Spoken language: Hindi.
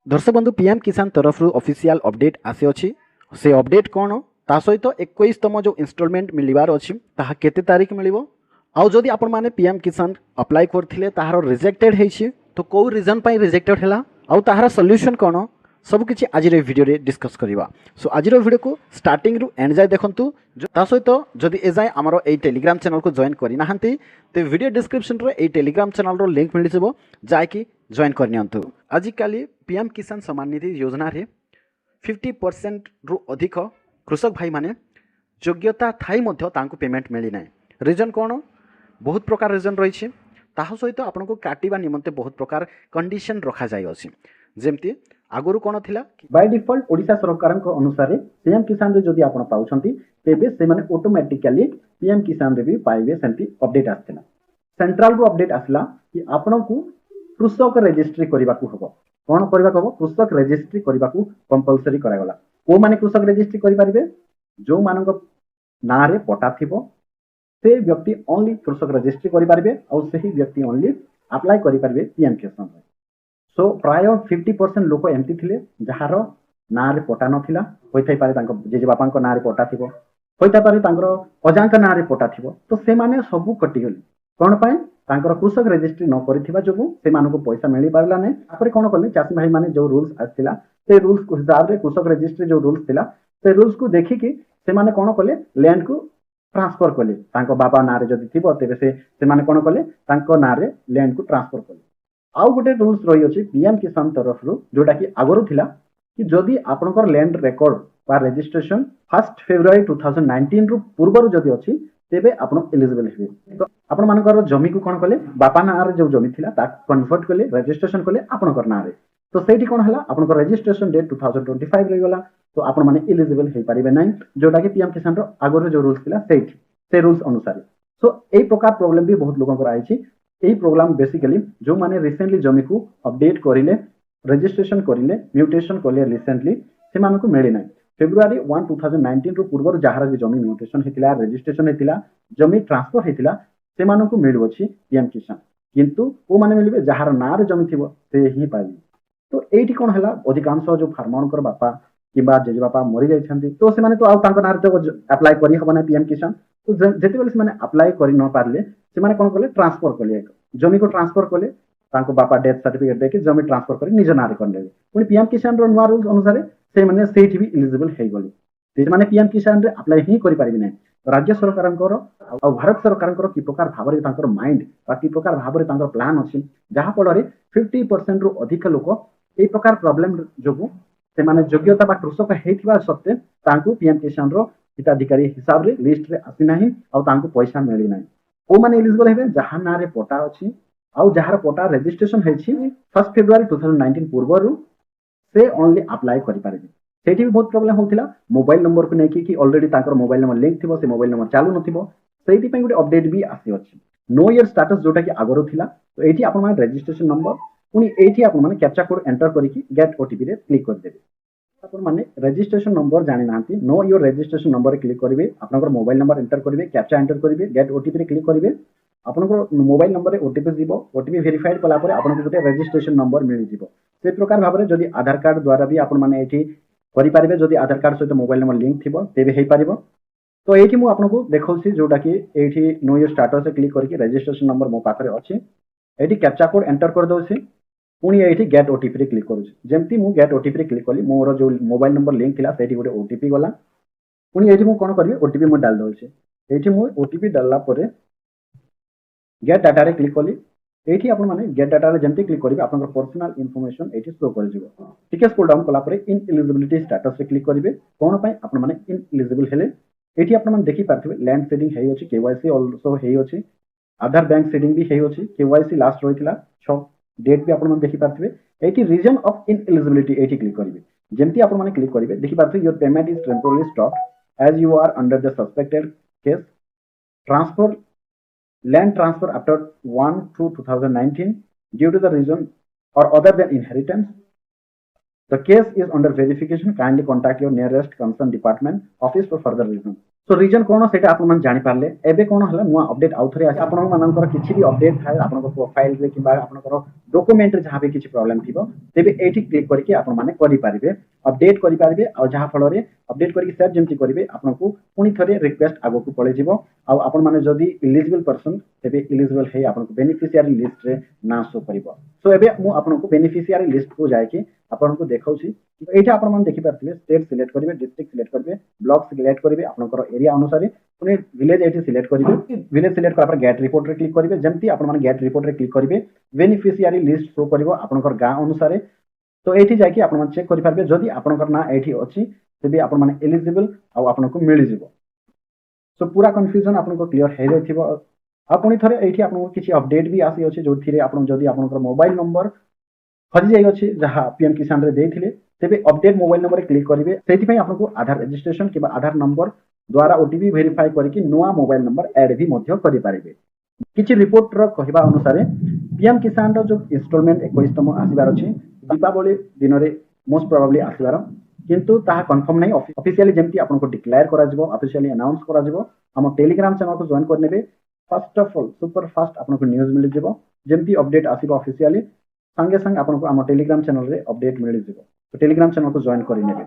दर्शक बंधु पीएम किसान तरफ ऑफिशियल अपडेट आसी अछि से अपडेट कौन ता सहित 21तम जो इंस्टॉलमेंट मिलबार अछि ताहा केते तारीख मिलिबो आउ जदि आपण माने पीएम किसान अप्लाई करथिले ताहार रिजेक्टेड हेछि तो को रीजन पई रिजेक्टेड हैला आउ ताहार सॉल्यूशन कौन सब किछि आज रे वीडियो रे डिस्कस करिवा। सो आज रो वीडियो को स्टार्टिंग रु एंड जाय देखंतु ता सहित जदि ए जाय हमरो ए टेलीग्राम चैनल को जॉइन करि नाहंती ते वीडियो डिस्क्रिप्शन रे ए टेलीग्राम चैनल रो लिंक मिलि जबो जाय कि जॉइन करनियंतु। आज काली पीएम किसान सम्मान निधि योजना रे 50% रु अधिक कृषक भाई माने योग्यता थाई मध्य तांको पेमेंट मिली नै। रीजन कौन बहुत प्रकार रीजन रही ताहा सहित आपनको काटिबा निमंते बहुत प्रकार कंडीशन रखा जाय अछि। जेमती आगुरु कोन थिला बाय डिफॉल्ट ओडिशा सरकार अनुसार पीएम किसान रे जदि आपण पाउछंती तेबे से माने ऑटोमेटिकली पीएम किसान रे भी पाइबे सेंती अपडेट आस्थिला। सेंट्रल रो अपडेट आसला कि आपनको कृषक रजिस्ट्री करबा को हबो। कोन करबा को हबो कृषक रजिस्ट्री करबा को कंपलसरी करा गला। को माने कृषक रजिस्ट्री करि परिबे जो मानक ना रे पटा थिबो से व्यक्ति ओनली कृषक रजिस्ट्री करि परिबे और सही व्यक्ति ओनली अप्लाई करि परिबे पीएम किसान रे। सो प्राय 50% लोक एमती थिले जहार ना रे पटा नथिला होय थाई पारे तांको जेजे बापांक ना रे पटा थिबो होय थाई पारे तांकर अजांक ना रे पटा थिबो तो से माने सब कटि गली कोन पय तांकर कृषक रजिस्ट्री न करिथिबा जोगु से मानको पैसा मिली पारला नै। तापर कोन करले चासी भाई माने जो रूल्स आथिला से रूल्स को हिसाब रे कृषक रजिस्ट्री जो रूल्स थिला से रूल्स को देखि कि से माने कोन करले लैंड को ट्रांसफर करले तांको बाबा ना रे जदि थिबो तेबे से माने कोन करले तांको ना रे लैंड को ट्रांसफर करले। आउ गोटे रूल्स रही अछि पीएम किसान तरफ रु जोटा कि आगरो थिला कि जदि आपनकर लैंड रिकॉर्ड बा रजिस्ट्रेशन 1 फेब्रुआरी 2019 रु पूर्व रु जदि अछि तेबे आपण एलिजिबल हेबे। तो आपण मानकर जमी को कोन करले बापा ना रे जो जमी थिला ता कन्वर्ट करले रजिस्ट्रेशन करले आपनकर ना रे तो सेठी कोन हला आपनकर रजिस्ट्रेशन डेट 2025 रही गला तो आपण माने एलिजिबल हे परिबे नै जोटा कि पीएम किसान रो आगरो जो रूल्स थिला सेठी से रूल्स अनुसार। सो एई प्रकार प्रॉब्लम भी बहुत लोगन को आइछि। यही प्रोग्राम बेसिकली जो माने रिसेंटली जमी को अपडेट करिले रजिस्ट्रेशन करिले म्यूटेशन कले रिसेंटली से मानको मिले नै। फेब्रुआरी 1 2019 रो पूर्व जहार जमी म्यूटेशन हेतिला रजिस्ट्रेशन हेतिला जमी ट्रांसफर हेतिला से मानको मिलु अछि पीएम किसान किंतु ओ माने मिलबे जहार नार जमी थिबो से ही पाइबे। तो एठी कोन हला अधिकांश जो फार्मर कर बापा किबा जेजे बापा मरि जाय छथि तो से माने तो आउ तांको नार तो अप्लाई करि हबना पीएम किसान तो जेते बेले से माने अप्लाई करि न पारले से माने कोन करले ट्रांसफर करले जमी को ट्रांसफर करले तांको बापा डेथ सर्टिफिकेट देके जमी ट्रांसफर करी निज नारे करले पुनी पीएम किसान रो नवा रूल्स अनुसार से माने सेठी भी एलिजिबल हे गली से माने पीएम किसान रे अप्लाई ही करि पारिबि नै। राज्य सरकारंकर और भारत सरकारंकर की प्रकार भाबरे तांकर माइंड बा की प्रकार भाबरे तांकर प्लान अछि जहा पडरे 50% रो अधिक लोक ए प्रकार प्रॉब्लम जोगु से माने योग्यता बा कृषक हेथिबा सत्ते तांको पीएम किसान रो हिताधिकारी हिसाब रे लिस्ट रे आसी नाही और तांको पैसा मिली नाही। ओ माने एलिजिबल हेबे जहा ना रे पटा अछि आउ जहार पटा रजिस्ट्रेशन हेछि 1 फेब्रुआरी 2019 पूर्व रु से ओनली अप्लाई करि पारिबे। सेठी भी बहुत प्रॉब्लम होतिला मोबाइल नंबर को नेकी कि ऑलरेडी ताकर मोबाइल नंबर लिंक थिबो से मोबाइल नंबर चालू नथिबो सेठी पय गुटे अपडेट भी आसी अछि नो ईयर स्टेटस जोटा कि आगरो थिला। तो एठी आपण माने रजिस्ट्रेशन नंबर पुनी एठी आपण माने कैप्चा कोड एंटर करी कि गेट ओटीपी रे क्लिक कर देबे। आपण माने रजिस्ट्रेशन नंबर जानि नांती नो योर रजिस्ट्रेशन नंबर रे क्लिक करिवे आपनकर मोबाइल नंबर एंटर करिवे कैप्चा एंटर करिवे गेट ओटीपी रे क्लिक करिवे आपनकर मोबाइल नंबर रे ओटीपी दिबो ओटीपी वेरीफाइड कला परे आपनकर गुटे रजिस्ट्रेशन नंबर मिलि दिबो। से प्रकार भाबरे जदि आधार कार्ड द्वारा भी आपण माने एठी करि पारिबे जदि आधार कार्ड सहित मोबाइल नंबर लिंक थिबो तेबे हेइ पारिबो। तो एठी मु आपनको देखौसी जोटा कि एठी नो योर स्टेटस रे क्लिक करके रजिस्ट्रेशन नंबर मो पाखरे अछि एठी कैप्चा कोड एंटर कर दोसी पुनी एठी गेट ओटीपी रे क्लिक करूछि जेमति मु गेट ओटीपी रे क्लिक कली मोर जो मोबाइल नंबर लिंक थिला सेठी गुटे ओटीपी गला पुनी एठी मु कोन करबे ओटीपी मु डाल दोछि एठी मु ओटीपी डालला परे गेट डाटा रे क्लिक कली एठी आपण माने गेट डाटा रे जेमति क्लिक करिवे आपनकर पर्सनल इन्फॉर्मेशन एठी शो कर जिवो टिके स्क्रॉल डाउन कला परे इन एलिजिबिलिटी स्टेटस रे क्लिक करिवे कोन पय आपण माने इन एलिजिबल हेले एठी आपण माने देखि पारथिबे लैंड सेडिंग हेइ अछि केवाईसी आल्सो हेइ अछि आधार बैंक सेडिंग भी हेइ अछि केवाईसी लास्ट रहितला 6 डेट भी आपण माने देखि पारथिबे एठी रीजन ऑफ इन एलिजिबिलिटी एठी क्लिक करिवे जेमति आपण माने क्लिक करिवे देखि पारथिबे your payment is temporarily stopped as you are under the suspected case transfer land transfer after 1 to 2019 due to the reason or other than inheritance. The case is under verification. Kindly contact your nearest concerned department office for further reason. So reason कौन से आप जानी पारे एबे कौन है नुआ अपडेट आउ थे आपण मानकर किसी भी अपडेट थाए आपन प्रोफाइल रे कि आपनकर डॉक्यूमेंट रे जहाँ भी किसी प्रॉब्लम थिबो तेबे एठी क्लिक करके आपण माने करि पारिबे अपडेट करि पारिबे आ जहाँ फल रे अपडेट करके सेव जेमति करिवे आपनको पुनी थरे रिक्वेस्ट आगो को पळे जिवो आ आपण माने जदी एलिजिबल पर्सन तेबे एलिजिबल है आपनको बेनिफिशियरी लिस्ट रे ना शो करिवो सो एबे मु आपनको बेनिफिशियरी लिस्ट को जाय कि आपनको देखाउछी एठी आपण माने देखि पारथिबे स्टेट सिलेक्ट करिवे डिस्ट्रिक्ट सिलेक्ट करिवे ब्लॉक सिलेक्ट करिवे आपनकर एरिया अनुसार पुनी विलेज एठी सिलेक्ट करिवे विलेज सिलेक्ट करा पर गेट रिपोर्ट रे क्लिक करिवे जेमति आपण माने गेट रिपोर्ट रे क्लिक करिवे बेनिफिशियरी लिस्ट शो करिवो आपनकर गां अनुसार तो एठी जाकी आपण माने चेक करि पारबे जदी आपनकर ना एठी अछि तेबे आपण माने एलिजिबल आ आपनको मिलि जिवो सो पूरा कंफ्यूजन आपनको क्लियर हे जाइथिबो आपण थरे एठी आपनको किछि अपडेट भी आसी अछि जोथिरे आपण जदी आपनकर मोबाइल नंबर हजि जाई अछि जहा पीएम किसान रे देथिले तेबे अपडेट मोबाइल नंबर क्लिक करिवे सेति पई आपनको आधार रजिस्ट्रेशन किबा आधार नंबर द्वारा ओटीपी वेरीफाई करके नुआ मोबाइल नंबर ऐड भी मध्य करि पारिबे किछि रिपोर्ट रो कहिबा अनुसार पीएम किसान रो जो इंस्टॉलमेंट 21तम आसीबार अछि दीपावली दिन रे मोस्ट प्रोबेबली आसीबार किंतु ताहा कंफर्म नै ऑफिशियली जेमति आपनको डिक्लेयर करा जिवो ऑफिशियली अनाउंस करा जिवो हम टेलीग्राम चैनल को जॉइन करनेबे first of all super fast आपनको न्यूज़ मिल जिवो जेमति अपडेट आसीबो ऑफिशियली संगे संग आपनको हम टेलीग्राम चैनल रे अपडेट मिल जिवो तो टेलीग्राम चैनल को जॉइन करि नेबे